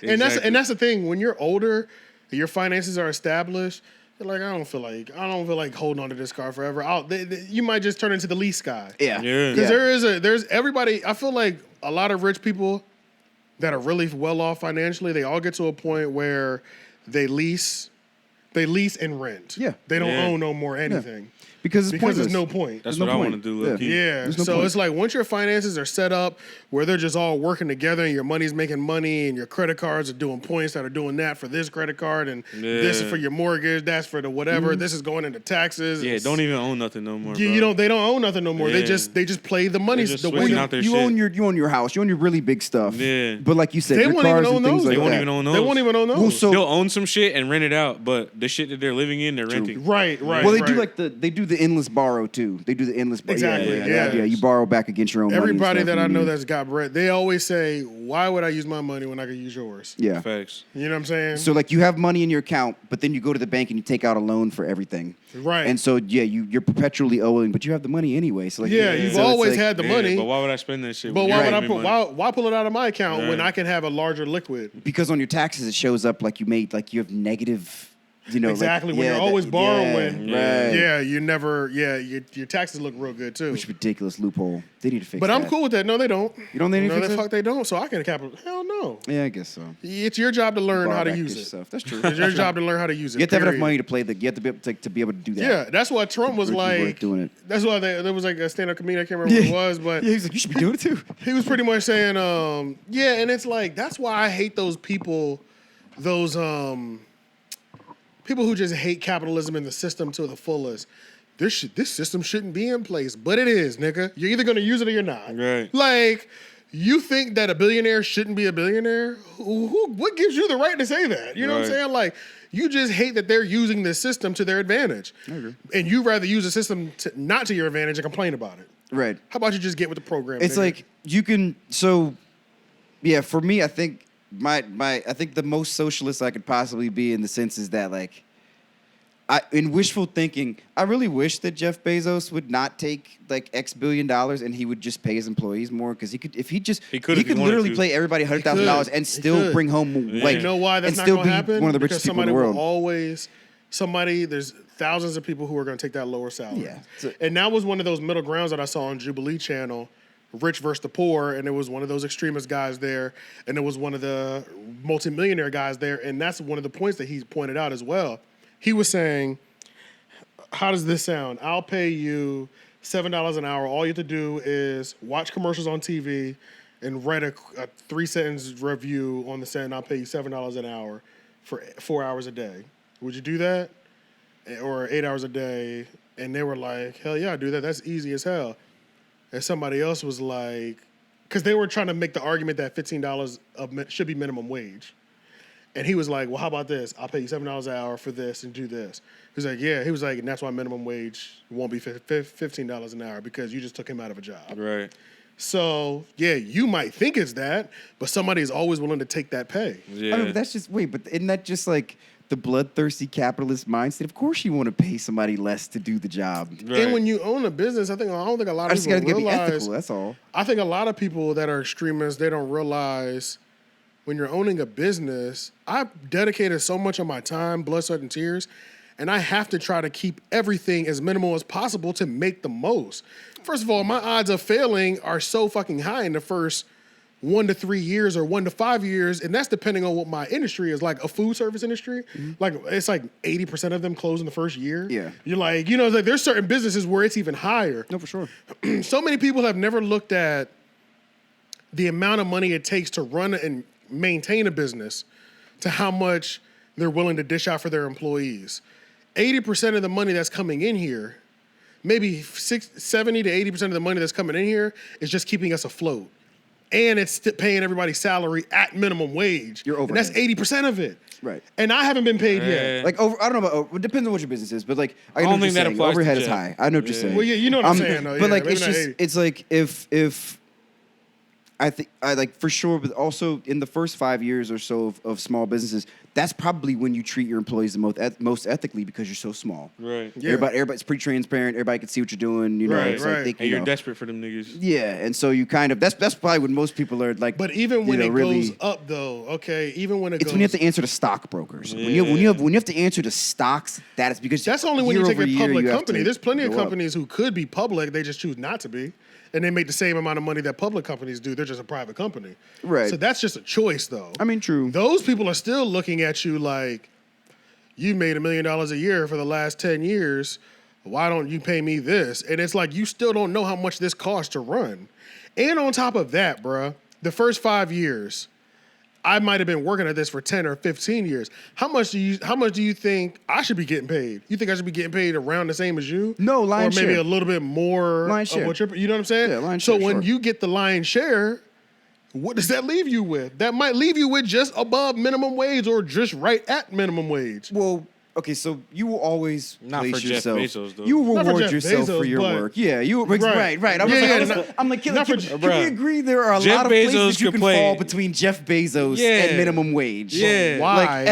And that's the thing. When you're older, your finances are established. You're like, I don't feel like holding on to this car forever. You might just turn into the lease guy. Yeah. Because there's everybody. I feel like a lot of rich people that are really well off financially, they all get to a point where they lease and rent. Yeah. They don't own no more anything. Because there's no point. That's what I want to do. Yeah. So it's like once your finances are set up where they're just all working together and your money's making money and your credit cards are doing points that are doing that for this credit card and this is for your mortgage, that's for the whatever. This is going into taxes. Yeah, don't even own nothing no more. They don't own nothing no more. Yeah. They just play the money. The way you own your house. You own your really big stuff. Yeah. But like you said, they your won't cars even own and things those. like They won't that. even own those. They won't even own those. So- They'll own some shit and rent it out, but the shit that they're living in, they're renting. Right. Well, they do the endless borrow too. They do the endless borrow. Exactly. Yeah. You borrow back against your own money. Everybody that I know that's got bread, they always say, "Why would I use my money when I could use yours?" Yeah. Facts. You know what I'm saying? So like you have money in your account, but then you go to the bank and you take out a loan for everything. Right. And so you're perpetually owing, but you have the money anyway. So like you've so always it's like, had the money. But why would I spend that shit? But when why you're would I giving me put? money? Why pull it out of my account when Right. I can have a larger liquid? because on your taxes it shows up like you have negative. Exactly. Like, when you're always borrowing. Right. Yeah. You never. Yeah. Your taxes look real good too. Which is a ridiculous loophole. They need to fix But that. I'm cool with that. No, they don't. You don't need to No, fix the it? fuck they don't. So I can capital. Hell no. Yeah, I guess so. It's your job to learn Borrow how to back use your it. stuff. That's true. It's your job to learn how to use it. You have to have enough period. money to play the. You have to be able to do that. Yeah, that's why Trump was Rich people like like doing it. That's why there was like a stand-up comedian. I can't remember who it was, but Yeah, he's like, you should be doing it too. he was pretty much saying, yeah, and it's like that's why I hate those people, people who just hate capitalism and the system to the fullest. This system shouldn't be in place, but it is, nigga. You're either gonna use it or you're not. Right. Like, you think that a billionaire shouldn't be a billionaire? What gives you the right to say that? You know what I'm Right. saying? Like, you just hate that they're using this system to their advantage. I agree. And you rather use a system not to your advantage and complain about it. Right. How about you just get with the program? It's nigga? like you can. So, yeah. For me, I think I think the most socialist I could possibly be in the sense is that like. In wishful thinking, I really wish that Jeff Bezos would not take like X billion dollars and he would just pay his employees more because he could literally pay everybody $100,000 and still bring home like you know why that's and not still going to be happen? one of the Because richest people in the somebody world. there's thousands of people who are going to take that lower salary. Yeah. And that was one of those middle grounds that I saw on Jubilee Channel, rich versus the poor, and there was one of those extremist guys there, and there was one of the multimillionaire guys there, and that's one of the points that he pointed out as well. He was saying, how does this sound? I'll pay you $7 an hour. All you have to do is watch commercials on TV and write a 3-sentence review on the set, and I'll pay you $7 an hour for 4 hours a day. Would you do that? Or 8 hours a day? And they were like, hell yeah, I do that. That's easy as hell. And somebody else was like, because they were trying to make the argument that $15 should be minimum wage. And he was like, well, how about this? I'll pay you $7 an hour for this and do this. He was like, yeah. He was like, and that's why minimum wage won't be $15 an hour because you just took him out of a job. Right. So, yeah, you might think it's that, but somebody is always willing to take that pay. Yeah. I mean, but isn't that just like the bloodthirsty capitalist mindset? Of course you want to pay somebody less to do the job. Right. And when you own a business, I don't think a lot of just people got to be realize. ethical, that's all. I think a lot of people that are extremists, they don't realize when you're owning a business, I've dedicated so much of my time, blood, sweat, and tears, and I have to try to keep everything as minimal as possible to make the most. First of all, my odds of failing are so fucking high in the first 1 to 3 years or 1 to 5 years, and that's depending on what my industry is. Like a food service industry, like it's like 80% of them close in the first year. Yeah. You're like, like there's certain businesses where it's even higher. No, for sure. So many people have never looked at the amount of money it takes to run and maintain a business to how much they're willing to dish out for their employees. 80% of the money that's coming in here, maybe 70 to 80% of the money that's coming in here is just keeping us afloat. And it's paying everybody's salary at minimum wage. Your and that's 80% of it. Right. And I haven't been paid yet. Like I don't know about. It depends on what your business is, but like I don't know think that applies to overhead is Jeff. high. I know what you're saying. Well, yeah, you know what I'm saying, though. But Yeah, like maybe it's not just 80. it's like if I think I like for sure, but also in the first 5 years or so of small businesses, that's probably when you treat your employees the most ethically because you're so small. Right. Yeah. Everybody's pretty transparent. Everybody can see what you're doing. You know, Right, it's like right. And you're desperate for them niggas. Yeah, and so you kind of that's probably when most people are like. But even when it really, goes up, though, okay, even when it it's goes, when you have to answer to stockbrokers. Yeah. When you have to answer to stocks, that is because that's only when you year take over a year, public you have company. to There's plenty of go up. companies who could be public, they just choose not to be. And they make the same amount of money that public companies do. They're just a private company. Right. So that's just a choice, though. I mean, true. Those people are still looking at you like, you made $1 million a year for the last 10 years. Why don't you pay me this? And it's like, you still don't know how much this costs to run. And on top of that, bruh, the first 5 years, I might have been working at this for 10 or 15 years. How much do you think I should be getting paid? You think I should be getting paid around the same as you? No, lion's Or maybe share. a little bit more Lion's of share. what you know what I'm saying? Yeah, lion's so share, when sure. you get the lion's share, what does that leave you with? That might leave you with just above minimum wage or just right at minimum wage. Well, okay, so you will always Not place for Jeff yourself. Bezos, though. You will Not for reward Jeff yourself Bezos, for your but- work. Yeah, right. Right. I'm like, can we Bruh. agree there are a Jeff lot of Bezos places you could can play- fall between Jeff Bezos and minimum wage? Yeah. Why? Like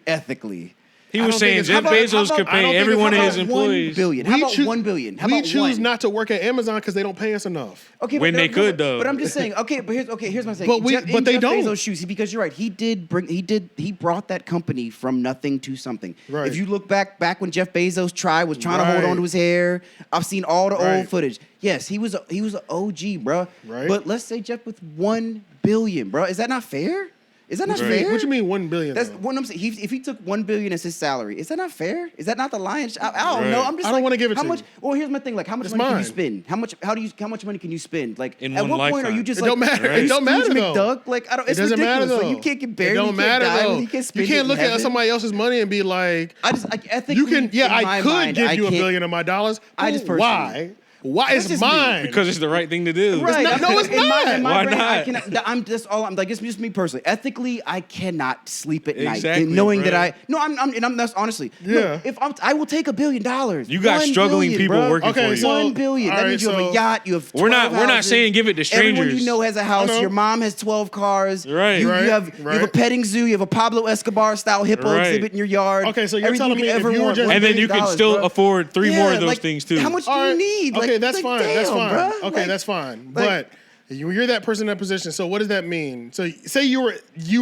ethically. He I was don't think saying it's- Jeff how about- Bezos how could about- I don't pay think every it's one of about his employees. 1 billion. How about 1 billion? How we about choose one? not to work at Amazon because they don't pay us enough. Okay, When but they could, though. But I'm just saying. Okay, but here's my thing. But they Jeff don't. Bezos' shoes, because you're right. He brought that company from nothing to something. Right. If you look back when Jeff Bezos was trying to hold Right. on to his hair. I've seen all the Right. old footage. Yes, he was an OG, bro. Right. But let's say Jeff with 1 billion, bro. Is that not fair? Is that not Right. fair? What you mean 1 billion? That's though? what I'm saying. If he took 1 billion as his salary, is that not fair? Is that not the lion's? I don't Right. know. I'm just I don't like, wanna give it how to much? you. Well, here's my thing. Like, how much It's money can mine. you spend? How much money can you spend? Like, In at one what point are lifetime. you just It like? don't matter. are It you don't matter, Scrooge though. McDuck? Like, I don't. It It's doesn't matter ridiculous. though. Like, you can't get It buried. don't You matter can't die. though. You can't You spend can't it in look at heaven. somebody else's money and be like, I ethically. you can. Yeah, in I my could mind, give I you $1 can't- billion of my dollars. I just personally- Why? Why That's it's just me. mine? Because it's the right thing to do. Right. No, it's In my not. Why brain, I not? cannot, I'm just all. I'm like, it's just me personally. Ethically, I cannot sleep at night Exactly, knowing that bro. I'm that's honestly. Yeah. No, if I will take $1 billion. You got 1 struggling billion, people bro. working Okay, for you. so- 1 billion. all That right, means you have a so- yacht. You have. We're not 12 houses. saying give it to strangers. Everyone you know has a house. know. Your mom has 12 cars. Right. You, Right, you have a right. petting zoo. You have a Pablo Escobar style hippo Right. exhibit in your yard. Okay, so you're Everything telling you me could if ever you were want, just- $1 And then you billion, can still bro. afford 3 more of those like, things too. How much do All you right. need? Okay, Like, that's like, fine. That's damn, fine. bruh. Okay, Like, that's fine. like- But you're that person in that position. So what does that mean? So say you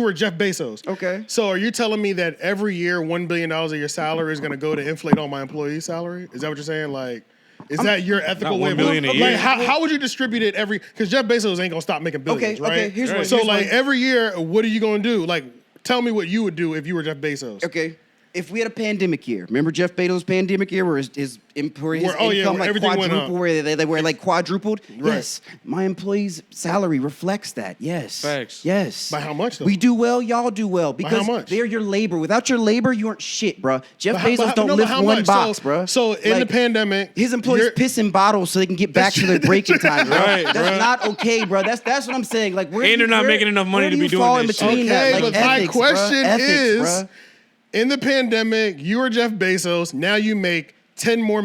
were Jeff Bezos. Okay. So are you telling me that every year $1 billion of your salary is going to go to inflate all my employees' salary? Is that what you're saying? Like, is that your ethical Not way? $1 billion a Like, year. how would you distribute it every? Because Jeff Bezos ain't gonna stop making billions, right? okay. Here's Right. what. So here's like what- every year, what are you gonna do? Like, tell me what you would do if you were Jeff Bezos. Okay. If we had a pandemic year, remember Jeff Bezos' pandemic year where his income where like everything went up. quadrupled, where they were like quadrupled? Right. Yes. My employees' salary reflects that. Yes. Facts. Yes. By how much, though? We do well, y'all do well. Because how much? they're your labor. Without your labor, you aren't shit, bro. Jeff Bezos don't but lift how one much? box, so, bro. So in the pandemic, his employees you're- piss in bottles so they can get back to their breaking time, bro. Right, That's bro. not okay, bro. That's what I'm saying. Like, where And do they're not where- making enough money where to do be you doing fall in this shit. between that? Okay, Like, but my ethics, bruh. question Ethics, is, bruh. in the pandemic, you were Jeff Bezos. Now you make $10 more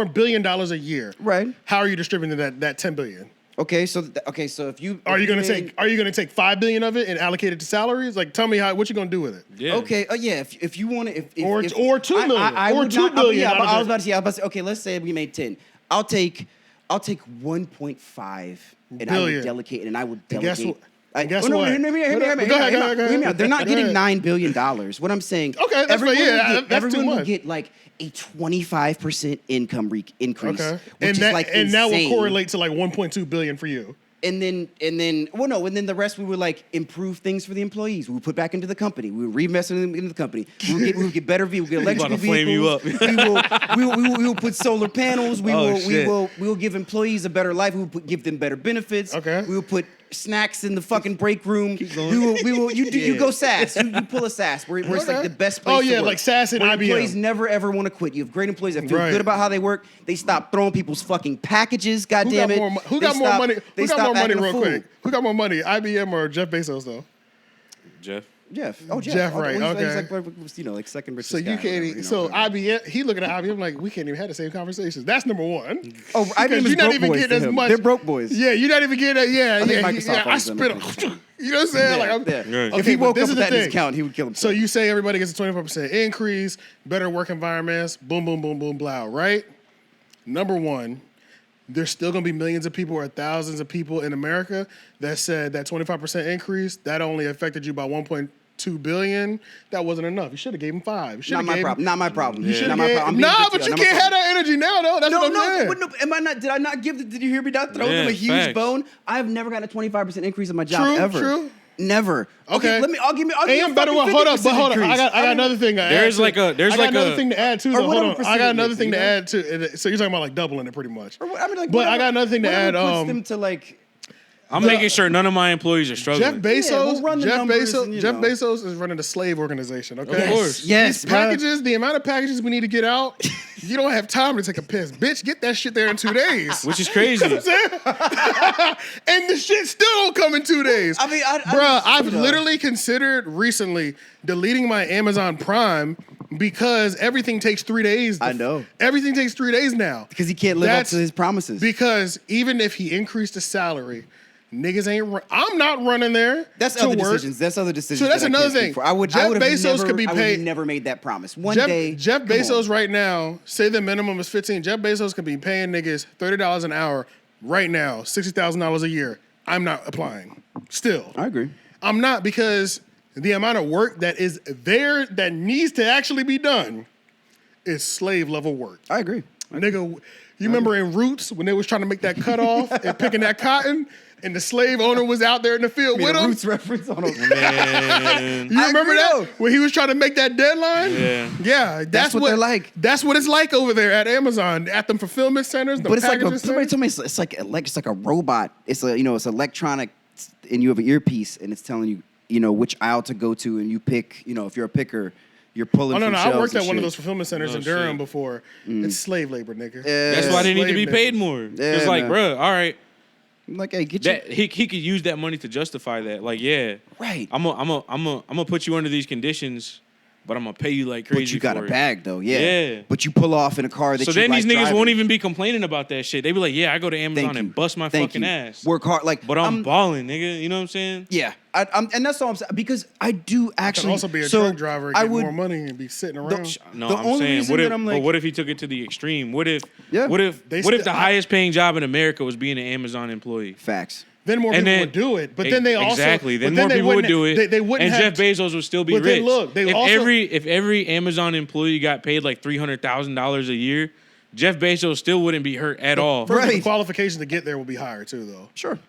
billion a year. Right. How are you distributing that $10 billion? Okay, so if you Are you gonna made- take $5 billion of it and allocate it to salaries? Like, tell me what you gonna do with it? Yeah. Okay, yeah. If you want to, Or $2 million, or would $2 not- billion Yeah, out of I was it. about to say. Okay, let's say we made 10. I'll take 1.5 and I Billion. would delegate, and I would And guess delegate. what? Guess no, what? Hear me out. Go ahead, go ahead, go ahead. They're not Go getting ahead. $9 billion. What I'm saying. Okay, that's everyone fair. Yeah, will get, that's too everyone will much. get like a 25% income increase. Okay. Which And is that like and that will insane. correlate to like 1.2 billion for you. And then the rest we would like improve things for the employees. We would put back into the company. We would reinvest into the company. We would get better vehicles. We would get About electrical to flame you vehicles. We will put solar panels. We shit. will give employees a better life. We will give them better benefits. Okay. We will put snacks in the fucking break room. going. We will. You go SaaS. You pull a SaaS where it's like Okay. the best place. Oh, to yeah, work. like SaaS and Where IBM. Employees never ever want to quit. You have great employees that feel Right. good about how they work. They stop throwing people's fucking packages. God Who damn got it. more? Who They got more stop- money? they Who got stop more money? acting a Real fool. quick. Who got more money? IBM or Jeff Bezos though? Jeff. Oh, Jeff. Jeff, right, He's okay. Like second richest So you guy or can't. whatever, you So know. IBM, he looking at IBM like we can't even have the same conversations. That's number one. Oh, I Because mean, you're not broke even boys getting to as him. much. They're broke boys. Yeah, you're not even getting that. Yeah, think yeah. Microsoft I owns spit them. him. You know what I'm saying? Like, I'm, Yeah. Right. If he but woke this up is with the that in his thing. account, he would kill himself. So you say everybody gets a 25% increase, better work environments, boom, boom, boom, boom, blah, right? Number one, there's still gonna be millions of people or thousands of people in America that said that 25% increase, that only affected you by 1.2 billion. That wasn't enough. You should have gave him 5. You should Not have my gave problem. Not my problem. You should Not have my gave. problem. I'm being Nah, good but to you not my can't have problem. that energy now, though. That's what I'm saying. No, am I not? Did I not give? Did you hear me not throw them a Yeah, huge facts. bone? I've never gotten a 25% increase in my job True, ever. true. Never. Okay. I'll give And you a better one. fucking Hold up, but 50% hold up. increase. I got another thing to add. There's to- like a- there's I got like another a- thing to add too. Or Though. Hold whatever on. I percentage got another it is, thing you to know? add to. So you're talking about like doubling it, pretty much. I mean, like, But I got another thing to whatever add. puts them to like. I'm making sure none of my employees are struggling. Jeff Bezos, we'll run the numbers and, you Jeff know. Bezos is running a slave organization. Okay, Of course. Yes, These bruh. packages, the amount of packages we need to get out, you don't have time to take a piss, bitch. Get that shit there in 2 days. Which is crazy. And the shit still don't come in 2 days. I mean, Bruh, I've you know. literally considered recently deleting my Amazon Prime because everything takes 3 days. I know. Everything takes 3 days now. Because he can't live up That's to his promises. Because even if he increased the salary, niggas ain't. I'm not running there. That's to other work. decisions. That's other decisions. So that's that I another can't speak thing. for. I would Jeff have Bezos never, could be I would paid- have never made that promise. One Jeff, day. Jeff come Bezos on. right now, say the minimum is 15. Jeff Bezos could be paying niggas $30 an hour right now, $60,000 a year. I'm not applying. Still. I agree. I'm not, because the amount of work that is there that needs to actually be done is slave level work. I agree. Nigga, you remember in Roots when they was trying to make that cutoff and picking that cotton, and the slave owner was out there in the field with him? Roots reference on him. Man. You I remember agree, that? though. When he was trying to make that deadline? Yeah. Yeah, that's what they're like. That's what it's like over there at Amazon, at them fulfillment centers. But it's like somebody told me it's like a robot. It's it's electronic, and you have an earpiece, and it's telling you which aisle to go to, and you pick. If you're a picker, you're pulling. Oh no, from I shelves worked and at one of shit. those fulfillment centers Oh, in Durham shit. before. It's slave labor, nigga. That's why they need to be Slave paid niggas. more. Yeah, It's like, man. bruh, all right. I'm like, hey, get That you he could use that money to justify that. Like, yeah, right. I'm gonna put you under these conditions, but I'm gonna pay you like crazy. But you got for a it. bag though, yeah. Yeah. But you pull off in a car that So you then like these niggas driving. won't even be complaining about that shit. They be like, yeah, I go to Amazon Thank you. and bust my Thank fucking you. ass. Work hard, like. But I'm balling, nigga. You know what I'm saying? Yeah, and that's all I'm saying because I do Could actually also be a so truck driver and I get would, more money and be sitting around. No, The I'm only saying, reason what if? that I'm But like- what if he took it to the extreme? What if? Yeah. What if? They What if still- the highest paying job in America was being an Amazon employee? Facts. Then more And people then- would do it. But then they also exactly. Then but more they people would wouldn't- do it. They wouldn't and have Jeff Bezos would still be but rich. then look, they if also- every Amazon employee got paid like $300,000 a year, Jeff Bezos still wouldn't be hurt at all. First, the Right. qualifications to get there will be higher too, though. Sure.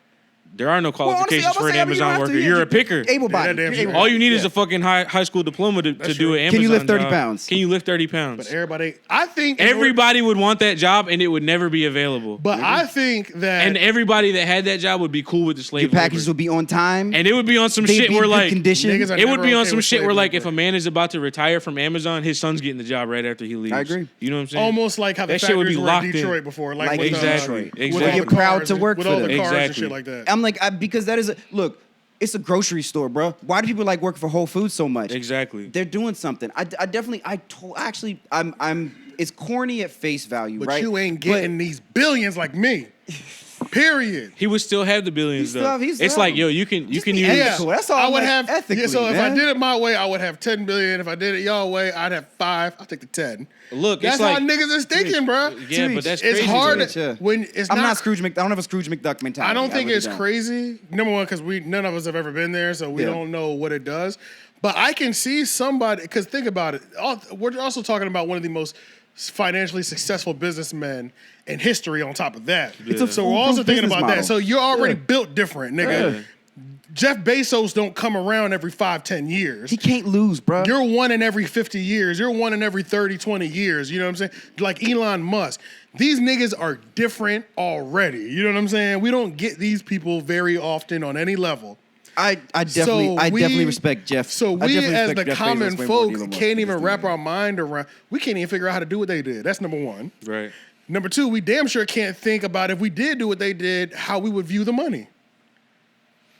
There are no Well, honestly, qualifications for an Amazon worker. You're a picker. Able-bodied. Yeah, damn You're sure. All you need is Yeah. a fucking high school diploma to do true. an Amazon Can you lift 30 job. pounds? Can you lift 30 pounds? But everybody, I think in order- Everybody would want that job, and it would never be available. But I think that And everybody that had that job would be cool with the slave Your packages labor. will be on time. And it would be on some They'd shit be where in good like condition. Niggas are it would never be on okay some with shit where slave like labor. if a man is about to retire from Amazon, his son's getting the job right after he leaves. I agree. You know what I'm saying? almost like how the That shit would factories be were locked in in. Detroit before, like Like with, exactly. with Exactly. all You're the proud cars to and- work with for all the them. cars and Exactly. shit like that. I'm like, because that is look. It's a grocery store, bro. Why do people like working for Whole Foods so much? Exactly. They're doing something. I'm. It's corny at face value, But right? you ain't getting these billions like me. Period. He would still have the billions He still though. have- he still It's have like, them. yo, you can Just use be ethical. That's all I I'm would like, have ethically, so if man. I did it my way, I would have 10 billion. If I did it y'all way, I'd have 5. I'll take the 10. Look, That's it's how like niggas is thinking, bro. yeah, but that's It's crazy. hard though. Yeah. when it's I'm not. not Scrooge Mc. I don't have a Scrooge McDuck mentality. I don't think really it's crazy. Number one, because none of us have ever been there, so we Yeah. don't know what it does. But I can see somebody, because think about it. We're also talking about one of the most financially successful businessmen in history. On top of that, It's a so we're also foolproof thinking business about that. model. So you're already Yeah. built different, nigga. Yeah. Jeff Bezos don't come around every 5-10 years. He can't lose, bro. You're one in every 50 years. You're one in every 30-20 years. You know what I'm saying? Like Elon Musk. These niggas are different already. You know what I'm saying? We don't get these people very often on any level. I definitely respect Jeff. So I we, definitely as respect the Jeff common Bezos way more than folk, Elon Musk can't to even this wrap day. our mind around. We can't even figure out how to do what they did. That's number one. Right. Number two, we damn sure can't think about if we did do what they did, how we would view the money.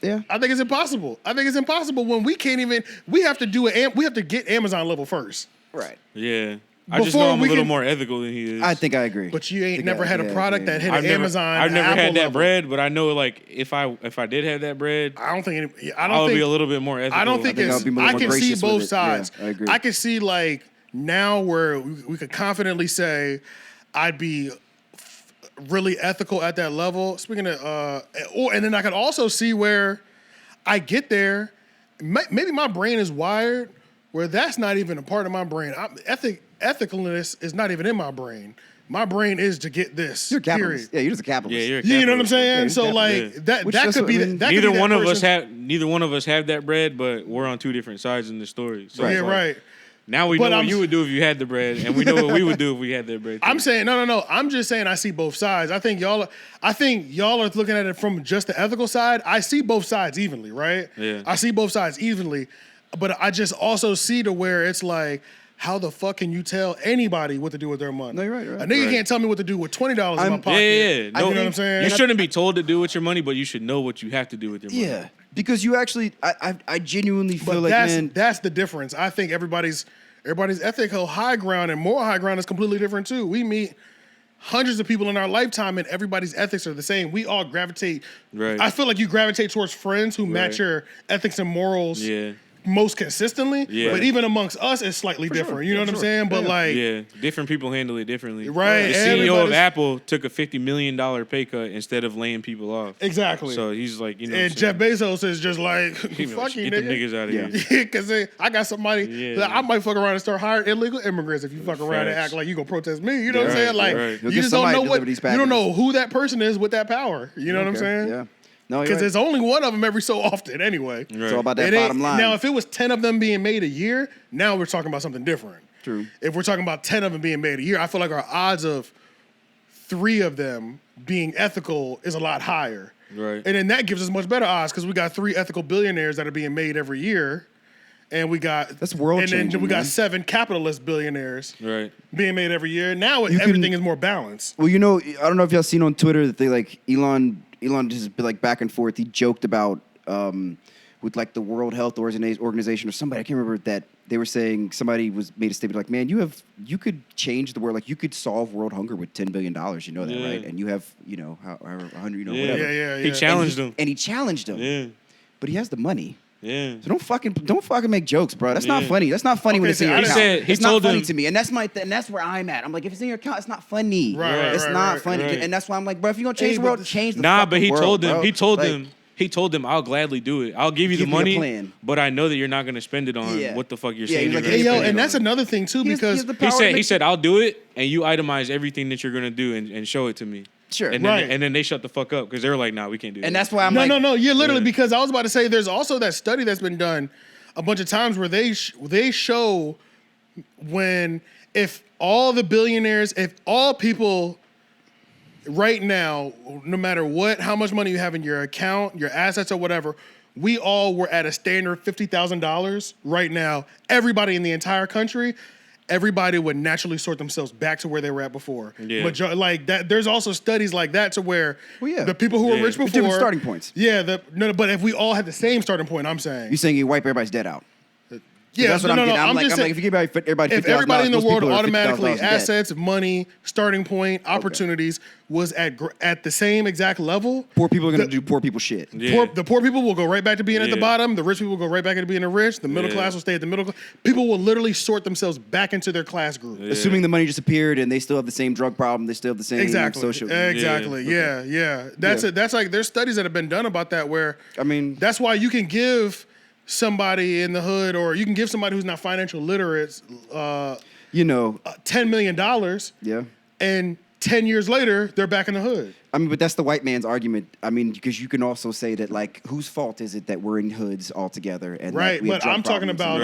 Yeah. I think it's impossible. I think it's impossible when we can't even. We have to do it. We have to get Amazon level first. Right. Yeah. I just Before know I'm a we little can- more ethical than he is. I think I agree. But you ain't never had a product that hit an Amazon. I've never Apple had that level. bread, but I know like if I did have that bread, I don't think. I would be a little bit more ethical. I don't think think it's. I'll be more I can see gracious with both it. sides. Yeah, I agree. I can see like now where we could confidently say I'd be really ethical at that level. Speaking of, and then I could also see where I get there. Maybe my brain is wired where that's not even a part of my brain. Ethicalness is not even in my brain. My brain is to get this. You're a capitalist. Period. Yeah, you're just a capitalist. Yeah, you're a You know what I'm capitalist. saying? Yeah, So like yeah. that Which that that's could what be I that. mean. That could Neither be that one of us person- neither one of us have that bread, but we're on two different sides in the story. So Yeah, it's like, right. Now we But know I'm- what you would do if you had the bread, and we know what we would do if we had that bread. Too. I'm saying no. I'm just saying I see both sides. I think y'all are looking at it from just the ethical side. I see both sides evenly, right? Yeah. I see both sides evenly, but I just also see to where it's like, how the fuck can you tell anybody what to do with their money? No, you're right, you're right. A nigga Right. can't tell me what to do with $20 in my I'm- pocket. Yeah. No, you know what I'm saying? You shouldn't be told to do with your money, but you should know what you have to do with your money. Yeah, because you actually, I genuinely feel But like, man, that's the difference. I think everybody's ethical high ground and moral high ground is completely different too. We meet hundreds of people in our lifetime and everybody's ethics are the same. We all gravitate. Right. I feel like you gravitate towards friends who match Right. your ethics and morals Yeah. most consistently. Yeah. But even amongst us, it's slightly different. You know what I'm saying? But like, Yeah, different people handle it differently. Right, The CEO of everybody's- Apple took a $50 million pay cut instead of laying people off. exactly. So he's like, you know, And Jeff Bezos is just like, fuck you, get the nigga. niggas out of Yeah. here. Yeah, because I got somebody Yeah. that I might fuck around and start hiring illegal immigrants if you fuck around and Facts. act like you gonna protest me. You know what I'm Right, saying? Like right. You'll you get just don't somebody know to what deliver these you don't know packages. who that person is with that power. You know what I'm Okay, saying? Yeah. No, Because it's there's only one of them every so often anyway. Right. it's all about that It ain't- bottom line. Now, if it was 10 of them being made a year, now we're talking about something different. True. If we're talking about 10 of them being made a year, I feel like our odds of 3 of them being ethical is a lot higher. Right. And then that gives us much better odds because we got 3 ethical billionaires that are being made every year. And we got That's world And then changing, we got man. 7 capitalist billionaires Right. being made every year. Now You everything can- is more balanced. Well, you know, I don't know if y'all seen on Twitter that they like Elon just like back and forth. He joked about with like the World Health Organization or somebody, I can't remember, that they were saying somebody made a statement like, man, you could change the world, like you could solve world hunger with $10 billion. You know that, Yeah. right? And you have, you know, however 100, you know, Yeah. whatever. Yeah. He challenged him. And he challenged him. Yeah. But he has the money. Yeah. So don't fucking make jokes, bro. That's not Yeah. funny. That's not funny when Okay, it's in see, your I account. said- he it's not told funny them- to me, and that's where I'm at. I'm like, if it's in your account, it's not funny. Right, it's right, not right, funny, right. and that's why I'm like, bro, if you're gonna change Hey, the but world, this- change the Nah, but he fucking told world, them. bro. He told them, I'll gladly do it. I'll give you Give the me a money, plan. but I know that you're not going to spend it on Yeah. what the fuck you're Yeah, saying. he's you're like, gonna Hey, yo, spend it and that's on. another thing too He has because the He power to said, make- I'll do it, and you itemize everything that you're gonna do and show it to me. Sure. And then, Right. and then they shut the fuck up because they were like, nah, we can't do that. and that's why I'm no, like, no. Yeah, literally, Yeah. because I was about to say there's also that study that's been done a bunch of times where they show if all the billionaires, if all people right now, no matter how much money you have in your account, your assets or whatever, we all were at a standard $50,000 right now. Everybody in the entire country, everybody would naturally sort themselves back to where they were at before. Yeah. Like that. There's also studies like that to where Well, yeah. the people who were Yeah. rich before different starting points. Yeah, but if we all had the same starting point, I'm saying. you're saying you wipe everybody's debt out. Yeah, that's what I'm getting. I'm like, just saying, if you give everybody if $50,000, everybody in the those world people are automatically $50,000 in debt. assets, money, starting point, opportunities was at the same exact level, Poor people are gonna the- do poor people shit. Yeah. the poor people will go right back to being at the Yeah. bottom. The rich people will go right back into being the rich. The middle Yeah. class will stay at the middle class. People will literally sort themselves back into their class group. Yeah. Assuming the money disappeared and they still have the same drug problem, they still have the same Exactly. social. Exactly. Yeah. That's Yeah. it. That's like there's studies that have been done about that where I mean, that's why you can give somebody in the hood or you can give somebody who's not financial literate you know, $10 million yeah. and 10 years later, they're back in the hood. I mean, but that's the white man's argument. I mean, because you can also say that, like, whose fault is it that we're in hoods all together? And that Right, we have but drug I'm talking problems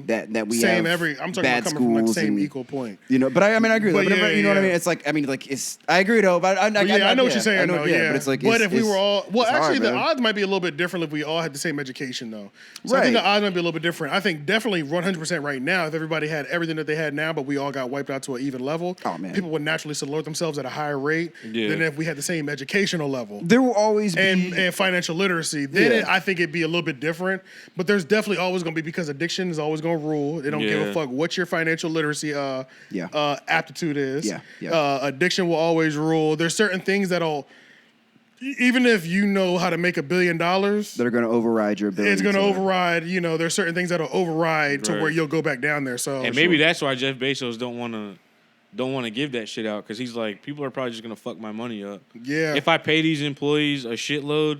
about and that we same have I'm talking bad about coming from like the schools same and, equal point. You know, but I mean, I agree. But But yeah, you know what I yeah. mean? It's like, I mean, like, I agree though. But I know What you're saying, though, yeah. But it's like, if we were all, well, it's hard, actually, the man. odds might be a little bit different if we all had the same education, though. So I think Right. the odds might be a little bit different. I think definitely 100% right now, if everybody had everything that they had now, but we all got wiped out to an even level, Oh, man. people would naturally salute themselves at a higher rate Yeah. than if we had the same educational level. There will always be And financial literacy, then Yeah. I think it'd be a little bit different. But there's definitely always going to be, because addiction is always going to rule. They don't give Yeah. a fuck what your financial literacy aptitude is. Yeah. Addiction will always rule. There's certain things that'll, even if you know how to make $1 billion, that are going to override your ability. it's going to override. There's certain things that'll override to Right. where you'll go back down there. So And maybe that's why Jeff Bezos don't want to give that shit out, because he's like, people are probably just gonna fuck my money up. Yeah. If I pay these employees a shitload,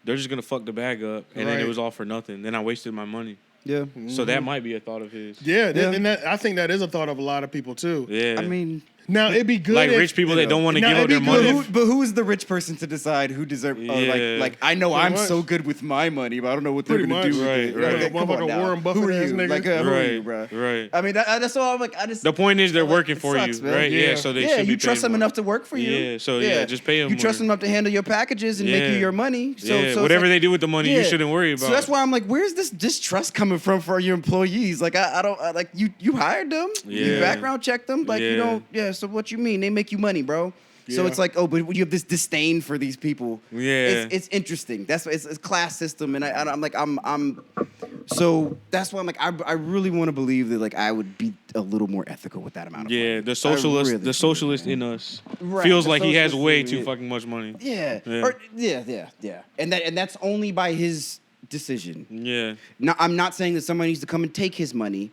they're just gonna fuck the bag up, and then Right. it was all for nothing. Then I wasted my money. Yeah. So that might be a thought of his. Yeah, Yeah. and I think that is a thought of a lot of people too. Yeah. I mean, Now it'd be good like if, rich people that don't want to Now, give up it'd their be but good money. who is the rich person to decide who deserves? Yeah. Like I know Pretty I'm much. so good with my money, but I don't know what they're Pretty going to do. much. With it. Right, right. Like, come on Motherfucking now. Warren Buffett Who are ass you? nigga. Like, who are you, Right, bro? right. I mean, that's all. I'm like, I just. The point is they're like, working it for sucks, you, man. right? Yeah. Yeah. So they Yeah, should you be trust paying them more. enough to work for you. Yeah, so yeah, just pay them You trust more. them enough to handle your packages and make you Yeah. your money. So, Yeah, so it's whatever like- they do with the money, you shouldn't worry about. So that's why I'm like, where's this distrust coming from for your employees? Like, I don't like you hired them, you Yeah. background checked them, like you Yeah. don't. Yeah. So what you mean? They make you money, bro. So Yeah. it's like, oh, but you have this disdain for these people. Yeah. It's interesting. That's it's a class system, and I'm like I'm. So that's why I'm like I really want to believe that like I would be a little more ethical with that amount of money. Yeah, the I socialist, really the do, socialist man. in us Right, feels the like he has socialist way in too it. fucking much money. Yeah. Yeah. Yeah. And that's only by his decision. Yeah, No, I'm not saying that somebody needs to come and take his money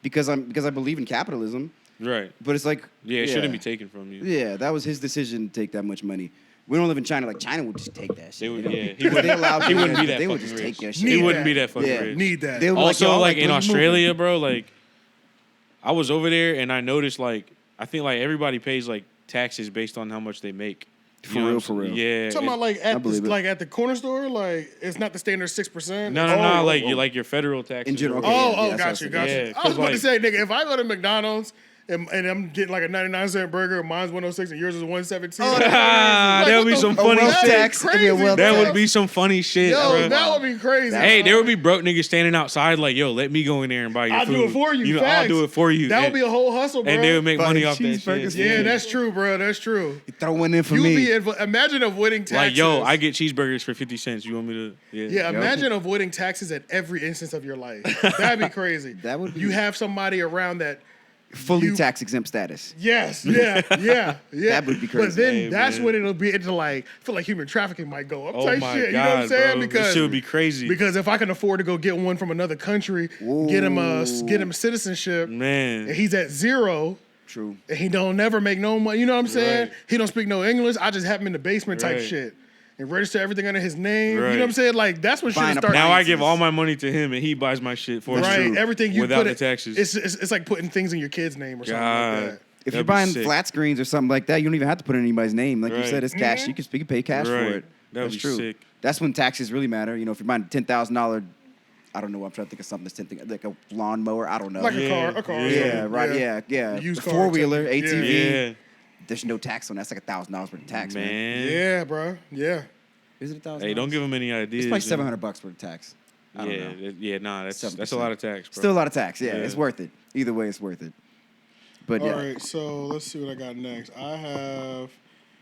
because I believe in capitalism. right. But it's like Yeah, it shouldn't be taken from you. Yeah, that was his decision to take that much money. We don't live in China. Like China would just take that shit. They would, you know? yeah. He Because wouldn't, they allow he wouldn't be people- that They would fucking just rich. take your He shit. Need wouldn't be that. that fucking Yeah. rich. Need that. They would be Also, y'all, like in where you Australia, moving? bro, like I was over there and I noticed like I think like everybody pays like taxes based on how much they make. For real, for real. Yeah. Talking about it- like at the corner store, like it's not the standard 6%. no, like oh. like your federal taxes. In general, or okay. whatever. Oh, Yeah, got you. Yeah, I was 'cause, about to like- say, nigga, if I go to McDonald's and I'm getting like a 99-cent burger, and mine's 106 and yours is 117. That would be some funny wealth shit. tax. It'd be a wealth That tax. would be some funny shit, Yo, bro. that would be crazy. Hey, there would be broke niggas standing outside like, yo, let me go in there and buy your I'll food. do it for you. know, I'll facts. do it for you. That would And- be a whole hustle, bro. And they would make money Buying off that cheeseburgers. shit. Yeah, that's true, bro. That's true. Throw one in for You would me. be imagine avoiding taxes. Like, yo, I get cheeseburgers for 50 cents. You want me to? Yeah, imagine avoiding taxes at every instance of your life. That'd be crazy. That would be- You have somebody around that. Fully you- tax exempt status. Yes, yeah. That would be crazy. But then Hey, that's man. when it'll be into like, I feel like human trafficking might go up Oh type my shit. You God, know what I'm saying? bro. Because This shit would be crazy. Because if I can afford to go get one from another country, get him citizenship, Man. and he's at zero. True. And he don't never make no money. You know what I'm saying? Right. He don't speak no English. I just have him in the basement type Right. shit. And register everything under his name. You Right. know what I'm saying? Like that's when shit Buying starts. Now I appliances. give all my money to him and he buys my shit for right. me. Everything you without put the it, taxes. It's like putting things in your kid's name or something God. like that. If That'd you're be buying sick. flat screens or something like that, you don't even have to put in anybody's name. Like you Right. said, it's cash. You can pay cash Right. for it. That'd That's be true. sick. That's when taxes really matter. You know, if you're buying $10,000, I don't know. I'm trying to think of something that's 10, like a lawnmower. I don't know. Like Yeah. a car. yeah, right. Yeah. Used A car, 4-wheeler, yeah. ATV. Yeah. There's no tax on that. That's like $1,000 worth of tax, man. Man. Yeah, bro. Yeah. Is it $1,000? Hey, don't give him any ideas. It's probably man. $700 worth of tax. I don't know. Yeah, nah, that's a 7%. lot of tax, bro. Still a lot of tax. Yeah, Yeah. it's worth it. Either way, it's worth it. But All yeah, right. So let's see what I got next. I have